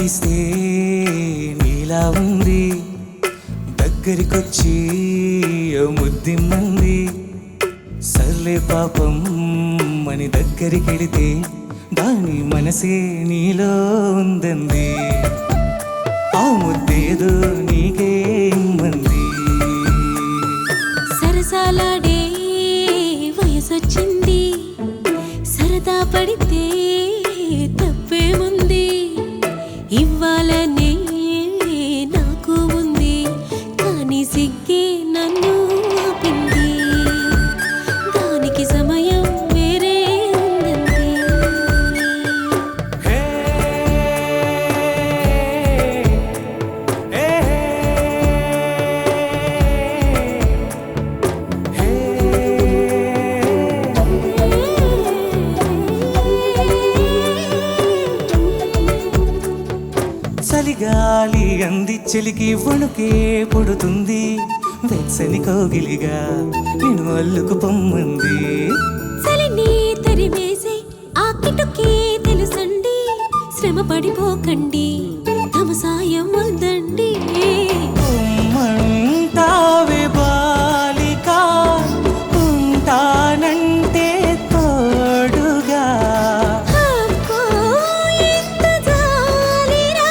గీస్తే నీలా ఉంది, దగ్గరికొచ్చి ముద్దిమ్మంది. సర్లే పాపం అని దగ్గరికెళితే దాని మనసే నీలో ఉందంది. ఆ ముద్దేదో నీకే ఇమ్మంది. సరసాలాడే వయసొచ్చింది, సరదా పడితే తప్పేముంది. ఇవ్వాలనే నాకు ఉంది, కానీ సిగ్గే నన్ను ఆపింది. దానికి సమయం వేరే ఉందండి. హే, హే, హే, చలిగాలి అంది చెలికి వణుకే పుడుతుంది. వెచ్చని కోగిలిగా నేను అల్లుకు పొమ్మంది. చలిని తరిమేసే ఆ కిటుకే తెలుసండి. శ్రమ పడిపోకండి, తమ సాయం వద్దండి. పొమ్మంటావే బాలిక, ఉంటానంటే తోడుగా. అబ్బో, ఎంత జాలిరా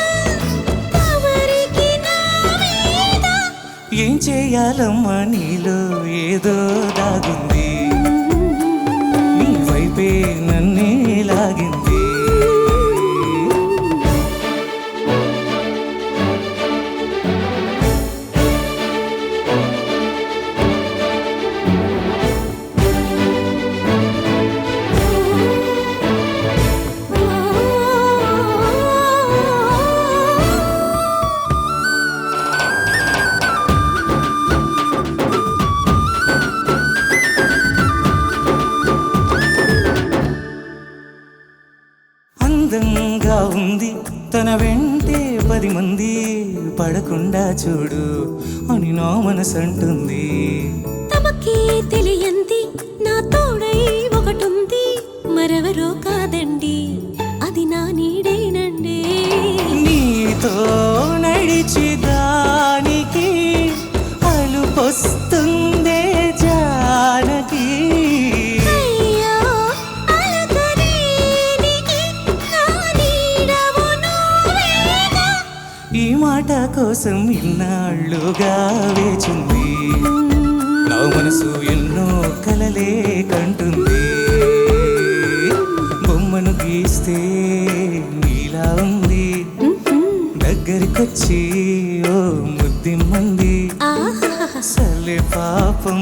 తమరికి నా మీద. ఏం చేయాలమ్మా నీలో ఏదో దాగుంది, నీ వైపే నన్నే లాగింది. అందంగా ఉంది తన వెంటే 10 మంది, పడకుండా చూడు అని నా మనసు అంటుంది. తమకే తెలియంది నా తోడై ఒకటుంది, మరెవరో కాదండి అది నా నీడేనండి. నీతో నడిచి దానికి అలుపొస్తుందే జానకి. అయ్యో, అలకరేనికి నా నీడవు నువ్వేగా. ఈ మాట కోసం ఇన్నాళ్ళుగా వేచింది, నా మనసు ఎన్నో కలలే కంటుంది. బొమ్మను గీస్తే నీలా ఉంది, దగ్గరికొచ్చి ఓ ముద్దిమ్మంది. ఆహాహా. సర్లే పాపం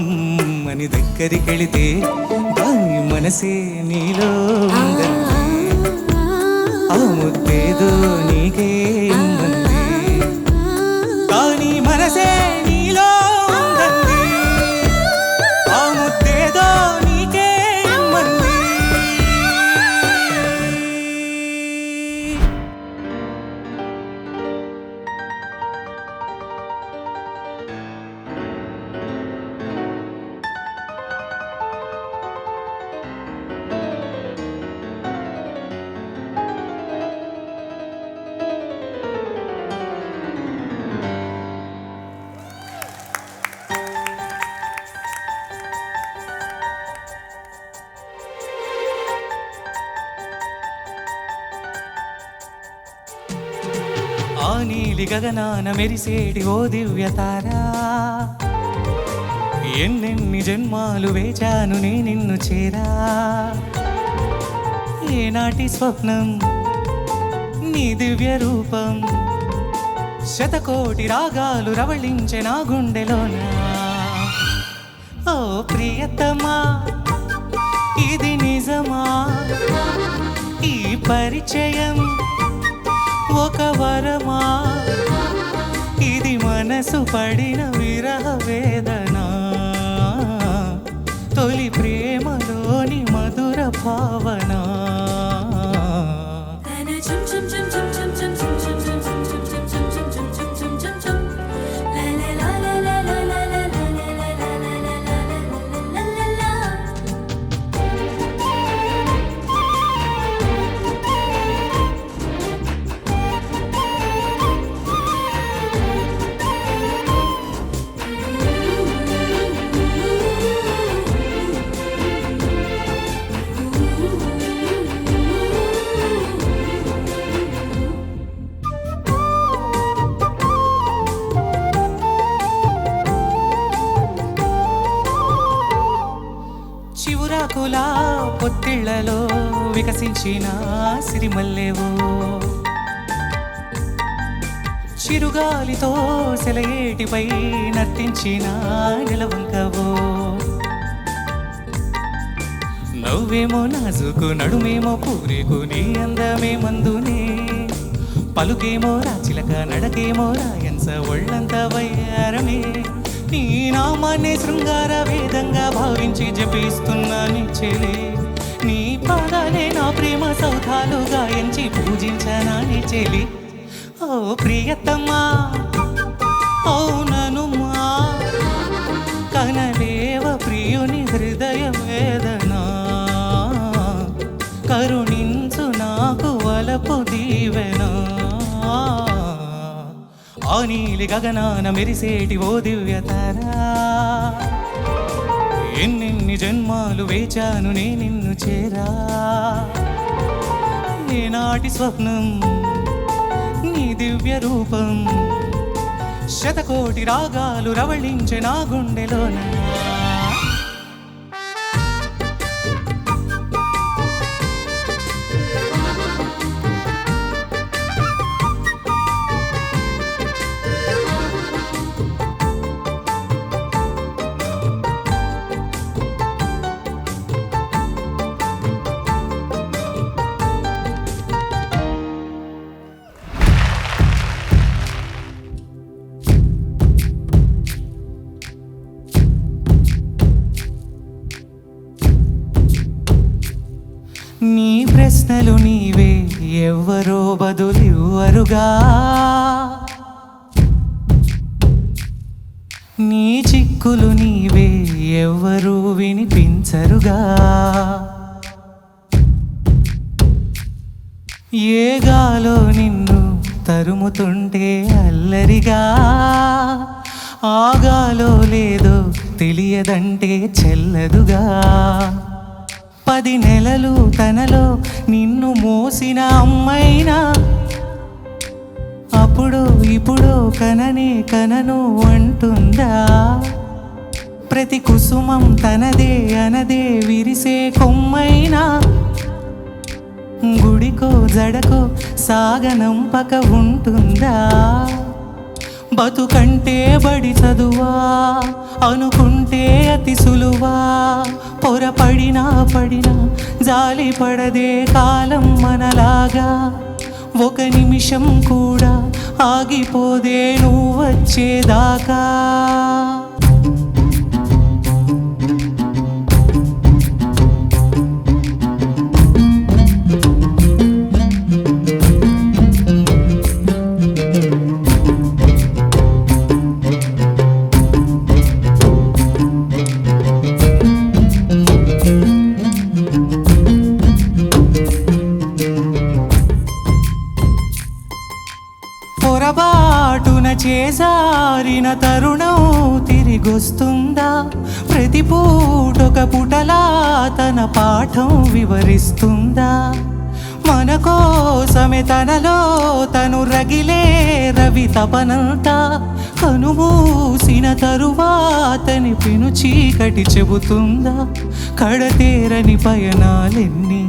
అని దగ్గరికెళితే దాని మనసే నీలో ఉందంది. ఆ ముద్దేదో నీకే ఇమ్మంది, కానీ మనసే నీలో ఉందంది. ఆ ముద్దేదో నీకే ఇమ్మంది. ఆ నీలి గగనాన మెరిసేటి ఓ దివ్యతారా, ఎన్నెన్ని జన్మాలు వేచాను నే నిన్ను చేరా. ఏనాటి స్వప్నం నీ దివ్య రూపం, శతకోటి రాగాలు రవళించే నా గుండెలోనా. ఓ ప్రియతమా, ఇది నిజమా? ఈ పరిచయం ఒక వరమా? ఇది మనసు పడిన విరహ వేదన, తొలి ప్రేమలోని మధుర భావన. పూల పొత్తిళ్లలో వికసించిన సిరిమల్లేవో చిరుగాలితో సెలయేటిపై నర్తించిన నిలవంకవో నవ్వేమో నాజుకు నడుమేమో పూరేకు నీ అందమే మందునే పలుకేమో రాచిలక నడకేమో రాయన్స ఒళ్ళంత వయ్యారమే నీ నామాన్ని శృంగార వేదంగా భావించి జపిస్తున్నా నీ చెలే నీ పాదాలే నా ప్రేమ సౌధాలు గాయించి పూజించనా నీ చెలి ఓ ప్రియతమ్మా అవుననుమా కనలేవ ప్రియుని హృదయ వేదన కరుణించు నాకు వలపు దీవెనా ఆ నీలి గగనాన మెరిసేటి ఓ దివ్యతారా ఎన్నెన్ని జన్మాలు వేచాను నే నిన్ను చేరా నేనాటి స్వప్నం నీ దివ్య రూపం శతకోటి రాగాలు రవళించే నా గుండెలోన నీ ప్రశ్నలు నీవే ఎవ్వరో బదులివ్వరుగా నీ చిక్కులు నీవే ఎవ్వరూ వినిపించరుగా ఏ గాలో నిన్ను తరుముతుంటే అల్లరిగా ఆగాలో లేదో తెలియదంటే చెల్లదుగా 10 నెలలు తనలో నిన్ను మోసిన అమ్మైనా అప్పుడు ఇప్పుడు కననే కనను అంటుందా ప్రతి కుసుమం తనదే అనదే విరిసే కొమ్మైనా గుడికో జడకో సాగనంపక ఉంటుందా బతుకంటే బడి చదువా అనుకుంటే అతి సులువా పొరపడినా పడినా జాలి పడదే కాలం మనలాగా ఒక నిమిషం కూడా ఆగిపోదే నువ్వు వచ్చేదాకా పొరబాటున చేసారిన తరుణం తిరిగొస్తుందా ప్రతి పూటొక పుటలా తన పాఠం వివరిస్తుందా మన కోసమే తనలో తను రగిలే రవి తపనంతా కనుమూసిన తరువాతని పెను చీకటి చెబుతుందా కడతేరని పయనాలెన్ని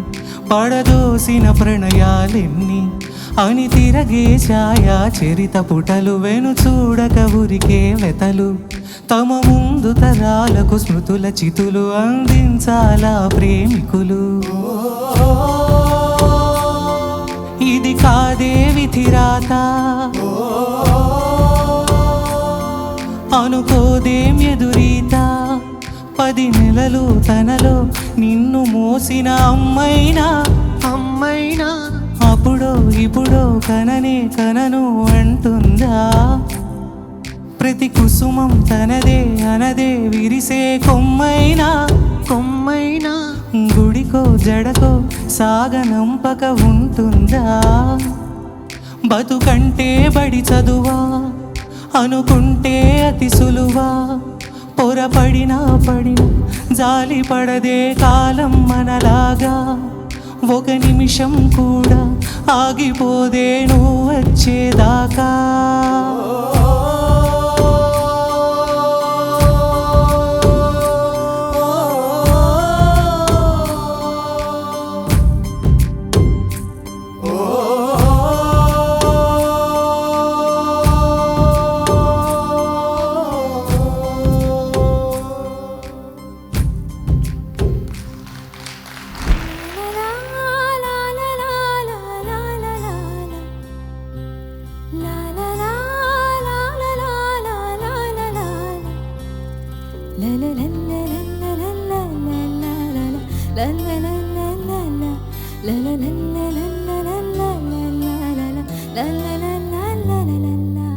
పడదోసిన ప్రణయాలెన్ని అని తిరగే ఛాయా చరిత పుటలు వెను చూడక ఉరికే వెతలు తమ ముందు తరాలకు స్మృతుల చితులు అందించాలా ప్రేమికులు ఇది కాదే విధిరాత అనుకోదేం ఎదురీత 10 నెలలు తనలో నిన్ను మోసిన అమ్మైనా అప్పుడో ఇప్పుడో కననే కనను అంటుందా ప్రతి కుసుమం తనదే అనదే విరిసే కొమ్మైనా గుడికో జడకో సాగనంపక ఉంటుందా బతుకంటే బడి చదువా అనుకుంటే అతి సులువా పొరపడినా పడినా జాలి పడదే కాలం మనలాగా ఒక నిమిషం కూడా ఆగిపోదే నువ్వు వచ్చేదాకా లా లా లా లా లా లా లా.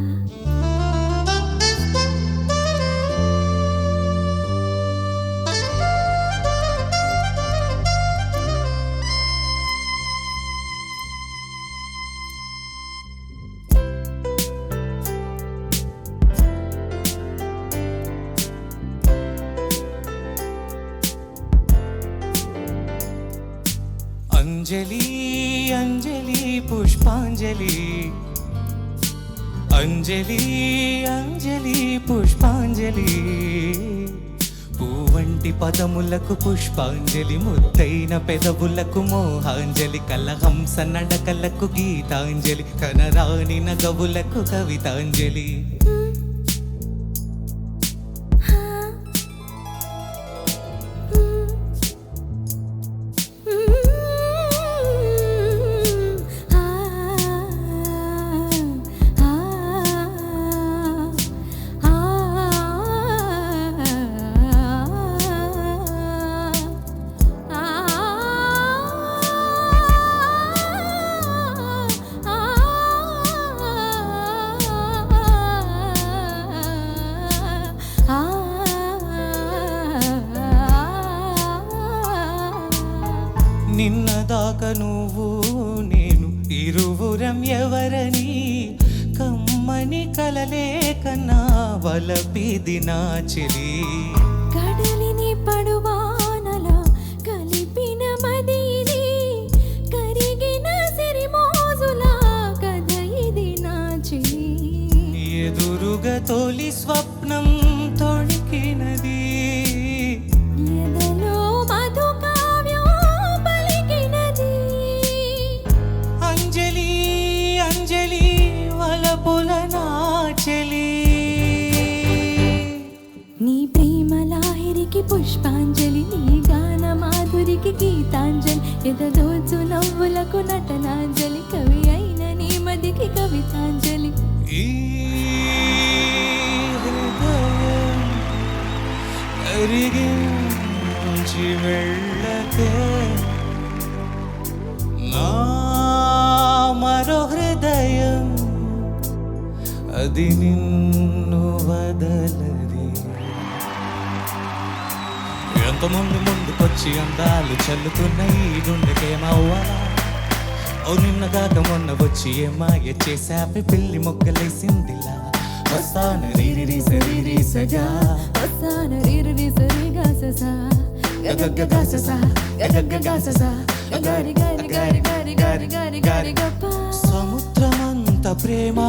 అంజలి అంజలి పుష్పాంజలి అంజలి అంజలి పుష్పాంజలి పూవంటి పదములకు పుష్పాంజలి ముద్దైన పెదవులకు మోహాంజలి కలహంస నడకలకు గీతాంజలి కనరాని నగవులకు కవితాంజలి నిన్నదాకా నువ్వు నేను ఇరువురం ఎవరని కమ్మని కలలే కన్నా వలపిది నా చెలి కడలిని పడువానల కలిపిన మదిని కరిగిన సిరిమోజుల కథ ఇది నా చెలి ఎదురుగా తొలి స్వప్నం తొడికినది ఎదలో మధు కావ్యం పలికినది అంజలి అంజలి వలపుల నా చెలి నీ ప్రేమ లాహిరికి పుష్పాంజలి నీ గాన మాధురికి గీతాంజలి ఎదదోచు నవ్వులకు నటనాంజలి కవి అయిన నీ మదికి కవితాంజలి ఈ హృదయం కరిగించి వెళ్ళకే నా మరో హృదయం అది నిన్ను వదలది ఎంతమంది ముందుకొచ్చి అందాలు చల్లుతున్న ఈ గుండెకేమవ్వాలా ఓ నిన్నగాక మొన్న వచ్చి ఏమాయ చేసాపి పిల్లి మొగ్గలేసిందిలా వస్తాను రీరి సరీ సగా వస్తాను రీరి సరిగా ససా గగగ గససా గగగ గససా గారి గారి గారి గారి గారి గారి గారి గప్ప సముద్రమంత ప్రేమ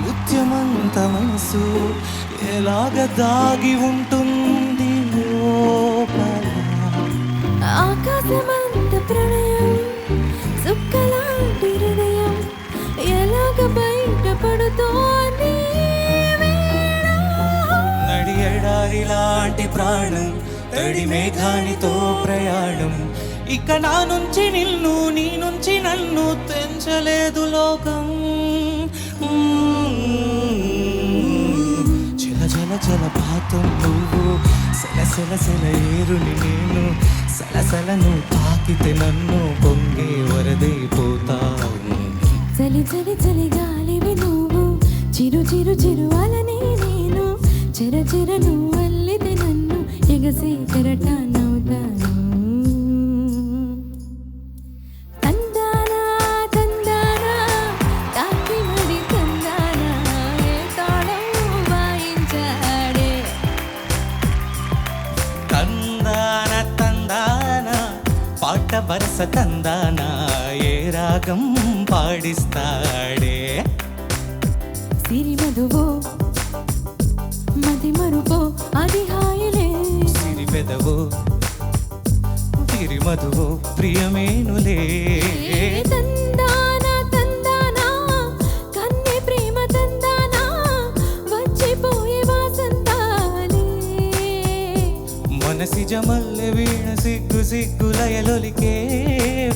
ముత్యమంత మనసు ఎలాగ దాగి ఉంటుంది లోపల ఆకాశమంత ప్రణయం సుక్కలాంటి హృదయం ఎలాగ బయటపడుతోంది నడి ఎడారి లాంటి ప్రాణం తడి మేఘానితో ప్రయాణం ఇక నా నుంచి నిన్ను నీ నుంచి నన్ను తెంచలేదు లోకం జల జల జలపాతం నువ్వు సెల సెల ఏరుని నేను సలసలను తాకితే నన్ను పొంగే వరదైపోతావు చలి చలి చలి గాలివి నువ్వు చిరు చిరు చిరు అలనే నేను చెర చెర నువ్వు అల్లితే నన్ను ఎగసి కెరటానవుతాను తందానా తందానా తాకి మరి తందానా ఏ తాళం వాయించాడే తందాన తందాన పాట వరస తందాన ఏ రాగం పాడిస్తాడే సిరి మధువో మది మరుపో అది హాయిలే సిరి పెదవో తిరి మధువో ప్రియమేనులే తందానా తందానా కన్నె ప్రేమ తందానా వచ్చిపోయే వాసంతాలే మనసిజ మల్లె వీణ సిగ్గు సిగ్గులయలొలికే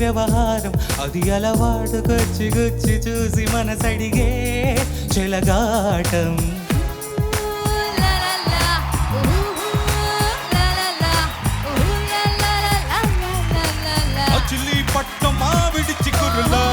వ్యవహారం అది అలవాటుకొచ్చి గుచ్చి చూసి మనసడిగే చెలగాటం మచిలీపట్నం మావిడి చిగురులో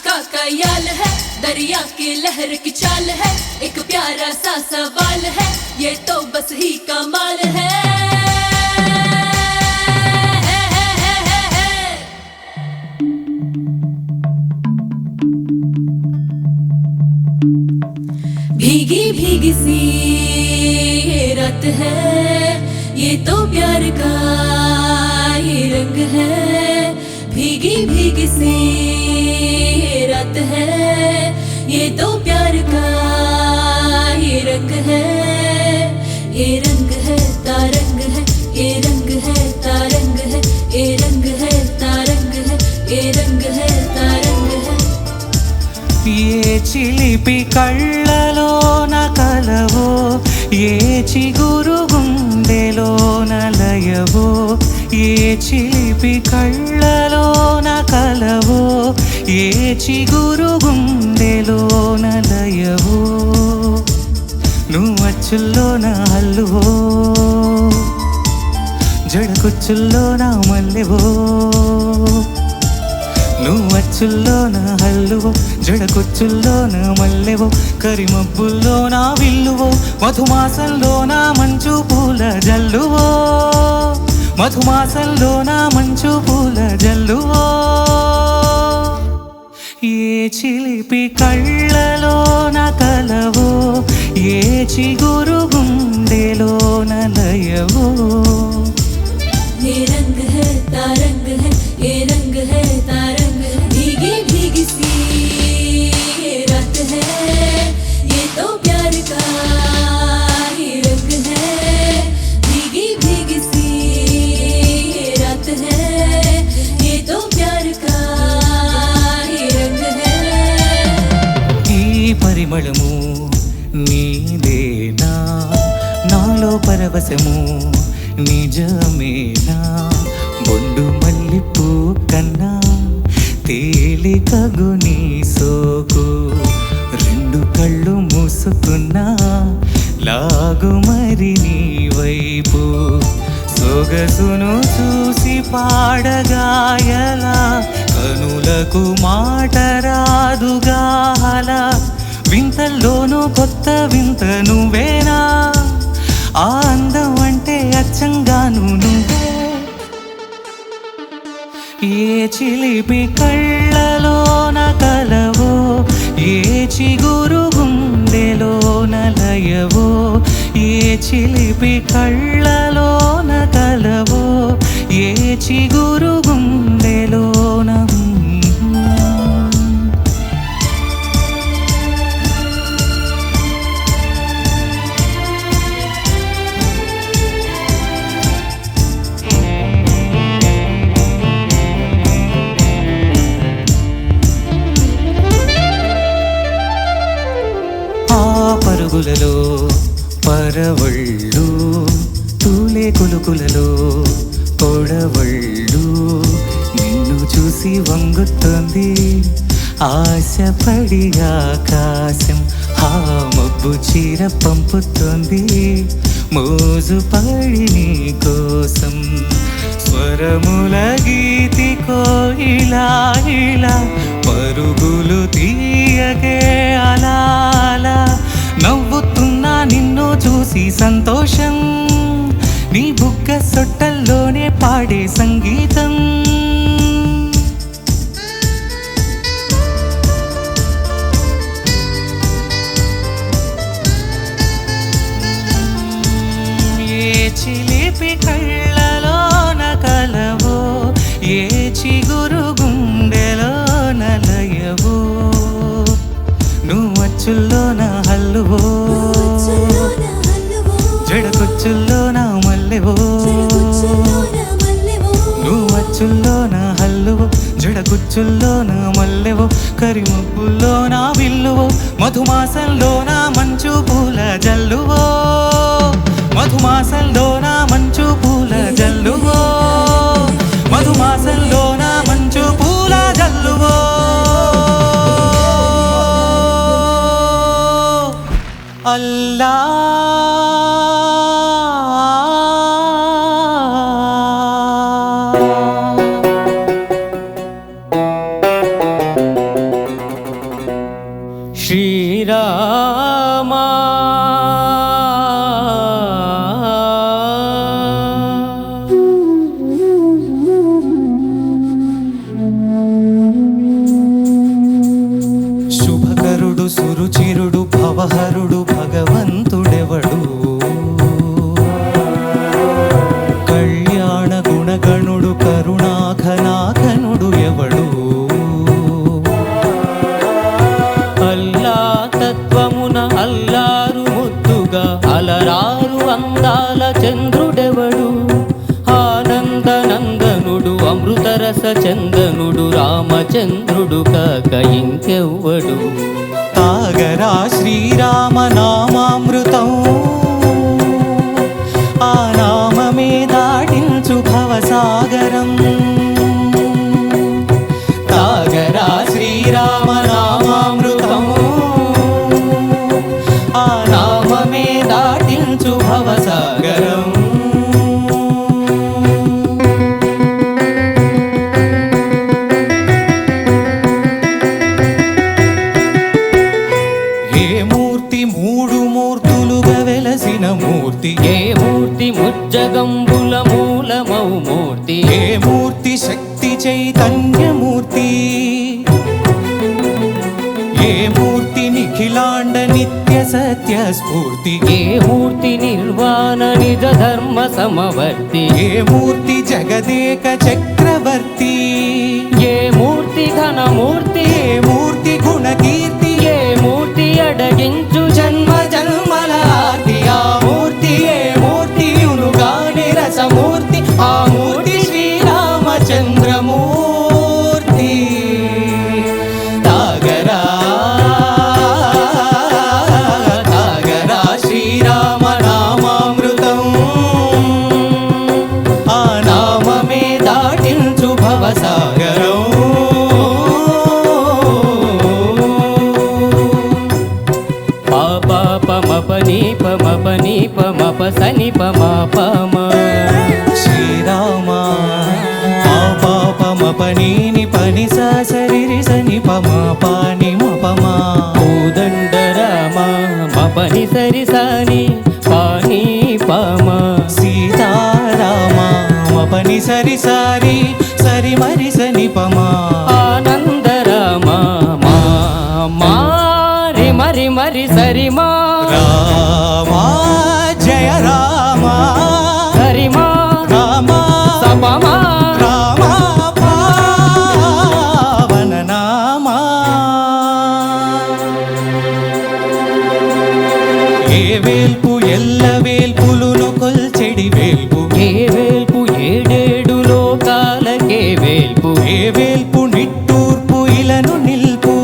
का ख्याल है, दरिया की लहर की चाल है, एक प्यारा सा सवाल है, ये तो बस ही कमाल है। भीगी भीगी सी ये रात है, ये तो प्यार का ये रंग है। भीगी भीगी सी ये रात है, ये तो प्यार का ये रंग है। ये रंग है तारंग है, ये रंग है तारंग है, ये रंग है तारंग है, ये रंग है तारंग है। ఏ చిలిపి కళ్ళలోన కలవో, ఏ చిగురు గుండెలోన లయవో, ఏ చిలిపి కళ్ళలోన కలవో, ఏ చిగురు గుండెలోన లయవో, నువ్వు అచ్చుల్లోన హల్లువో, జడకుచ్చుల్లోన మల్లెవో, నువ్వు అచ్చుల్లోన హల్లువో, జడకొచ్చుల్లోన మల్లెవో, కరిమబ్బుల్లోన విల్లువో, మధుమాసంలోన మంచు పూల జల్లువో, మధుమాసంలోన మంచు పూల జల్లువో. ఏ చిలిపి కళ్ళలోన కలవో, ఏ చిగురు గుండెలోన లయవో. ये रंग है तारंग है, ये रंग है तारंग है। भीगी भीगी सी ये रात है, ये तो प्यार का ये रंग है। भीगी भीगी सी ये रात है, ये तो प्यार का ये रंग है। ఈ పరిమళము నీదేనా, నాలో పరవశము నిజమేనా, బొండు మల్లిపూ కన్నా తేలికగు నీ సోకు, రెండు కళ్ళు మూసుకున్నా లాగు మరి నీ వైపు, సొగసును చూసి పాడగాయలా, కనులకు మాట రాదుగాల, వింతల్లోనూ కొత్త వింత నువ్వేనా, ఆ అందం అంటే అచ్చంగాను నువ్వే. ఏ చిలిపి కళ్ళలోన కలవో, ఏ చిగురు గుండెలోన లయవో, ఏ చిలిపి కళ్ళలోన కలవో, ఏ చిగురు గుండెలోన. పరుగులలో పరవళ్ళు, తూలే కులుకులలో పొడవళ్ళు, నిన్ను చూసి వంగుతుంది ఆశపడి ఆకాశం, ఆ మబ్బు చీర పంపుతుంది మోజు పడి నీ కోసం. స్వరముల గీతి కోయిలా ఇలా పరుగులు తీయగే అలా అలా, నవ్వుతున్నా నిన్ను చూసి సంతోషం, నీ బుగ్గ సొట్టల్లోనే పాడే సంగీతం. ఏ చిలిపి కళ్ళలోన కలవో, ఏ చిగురు గుండెలోన లయవో, నువ్వు అచ్చుల్లోన హల్లువో, జడకొచ్చుల్లోన మల్లెవో, నువ్వు అచ్చుల్లోన హల్లువో, జడకుచ్చుల్లోన మల్లెవో, కరిమబ్బుల్లోన విల్లువో, మధుమాసంలోన మంచు పూల జల్లువో, మధుమాసంలోన మంచు పూల జల్లువో, మధుమాసంలోన మంచు పూల జల్లువో. అల్లా శ్రీరామా శుభకరుడు సురుచిరుడు భవహరుడు భగవంతుడెవడు కళ్యాణ గుణగణుడు కరుణాఘనాఘనుడు ఎవడు అల్లా తత్వమున అల్లారు ముద్దుగా అలరారు అందాల చంద్రుడెవడు ఆనందనందనుడు అమృతరస చందనుడు రామచంద్రుడు కాక ఇంకెవ్వడు తాగరా శ్రీరామ నామామృతం ఆ నామమే దాటించు భవసాగరం తాగరా శ్రీరామ నామామృతం ఆ నామమే దాటించు భవసాగరం మూడు మూర్తులుగా వెలసిన మూర్తి ఏ మూర్తి ముజ్జగంబుల మూలమౌ మూర్తి ఏ మూర్తి శక్తి చైతన్యమూర్తి ఏ మూర్తి నిఖిలాండ నిత్య సత్య స్ఫూర్తి ఏ మూర్తి నిర్వాణ నిజ ధర్మ సమవర్తి ఏ మూర్తి జగదేక చక్రవర్తి ఏ మూర్తి ఘనమూర్తి ఏ మూర్తి గుణకీర్తి ఏ మూర్తి అడగించు జన్మ జన్మలార్తి ఆ మూర్తి ఏ మూర్తి యునుగాని రసమూర్తి ఆ మూర్తి శ్రీరామచంద్రమూర్తి తాగరా తాగరా శ్రీరామ నామామృతం ఆ నామమే దాటించు భవసాగరం పమపని పమప సని పమా పమ శ్రీరామ పాపమపని పని సరి సని పమా పాని మపమా కోదండ రామ మపని సరి సాని పాని పమ సీతారామ మపని సరి సారి సరి మరి సని పమా ఆనంద రామ మారి మరి మరి సరి మా రామా జయ రామా హరిమా రామా సపమా రామా పావన నామా ఏ వేల్పు ఎల్ల వేల్పులును కొల్చెడి వేల్పు ఏ వేల్పు ఏడేడు లోకాలకే వేల్పు ఏ వేల్పు నిట్టూర్పు ఇలను నిల్పు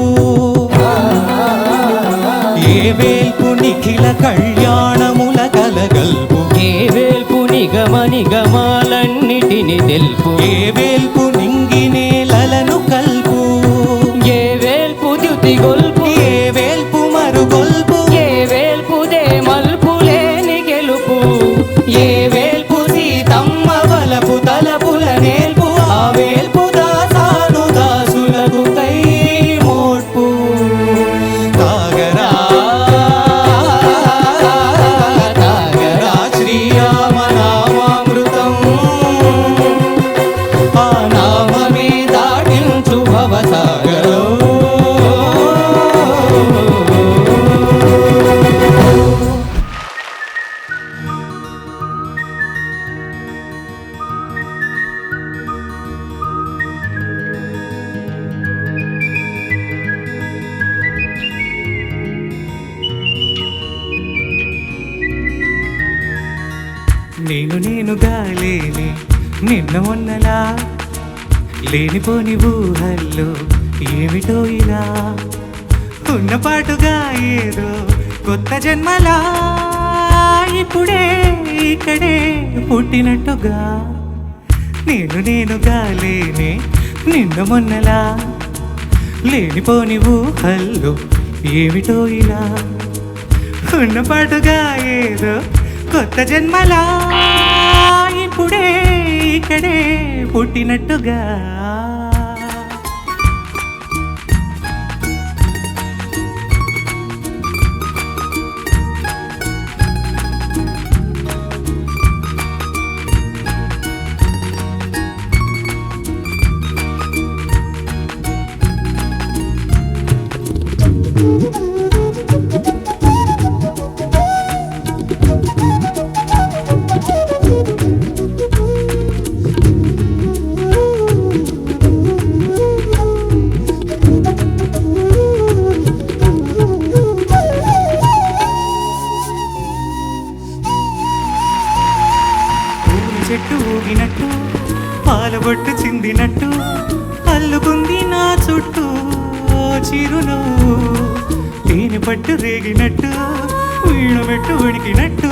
ఏ వేల్పు నిఖిల కళ్యాణముల కలగల్పు ఏ వేల్పు నిగమ నిగమాలన్నిటిని తెలుపు ఏ వేల్పు నింగినేలను కల్పు ఏ వేల్పు ద్యుతి గొల్పు ఏ వేల్పు మరుగొల్పు ఏ వేల్పు దే మల్పు లేని గెలుపు ఏ వేల్పు సీతమ్మ వలపు తలపుల నేల్పు ఆ వేల్పు దాసాను దాసులకు కై మోడ్పు తాగరా తాగరా శ్రీరామ నామామృతం ఆ నామమే దాటించు భవసాగరం నేనుగా లేని నిన్న మొన్నలా లేనిపోని ఊహల్లో ఏమిటో ఇలా ఉన్నపాటుగా ఏదో కొత్త జన్మలా ఇప్పుడే ఇక్కడే పుట్టినట్టుగా నేనుగా లేని నిన్న మొన్నలా లేనిపోని ఊహల్లో ఏమిటో ఇలా ఉన్నపాటుగా ఏదో కొత్త జన్మలా ఇప్పుడే ఇక్కడే పుట్టినట్టుగా చిరునవ్వు తేనె పట్టు రేగినట్టు వీణ మెట్టు ఉడికినట్టు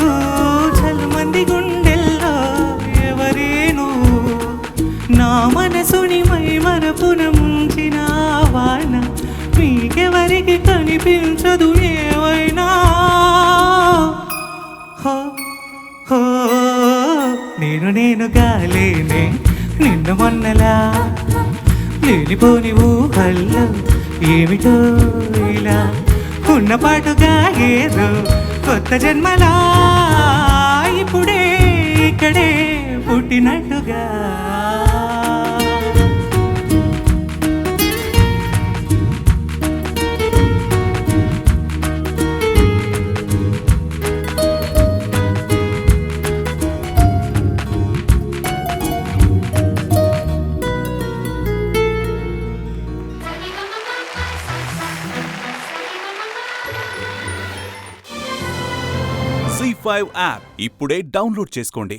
చల్లమంది గుండెల్లో ఎవరేను నా మనసుని మై మరపున ముంచిన వాన మీకెవరికి కనిపించదు ఏవైనా హో హో నేను గాలేనే నిన్ను మొన్నలా లేనిపోని ఊహల్లో ఏమిటో ఇలా ఉన్న పాటుగా ఏదో కొత్త జన్మలా ఇప్పుడే ఇక్కడే పుట్టినట్టుగా C5 యాప్ ఇప్పుడే డౌన్లోడ్ చేసుకోండి.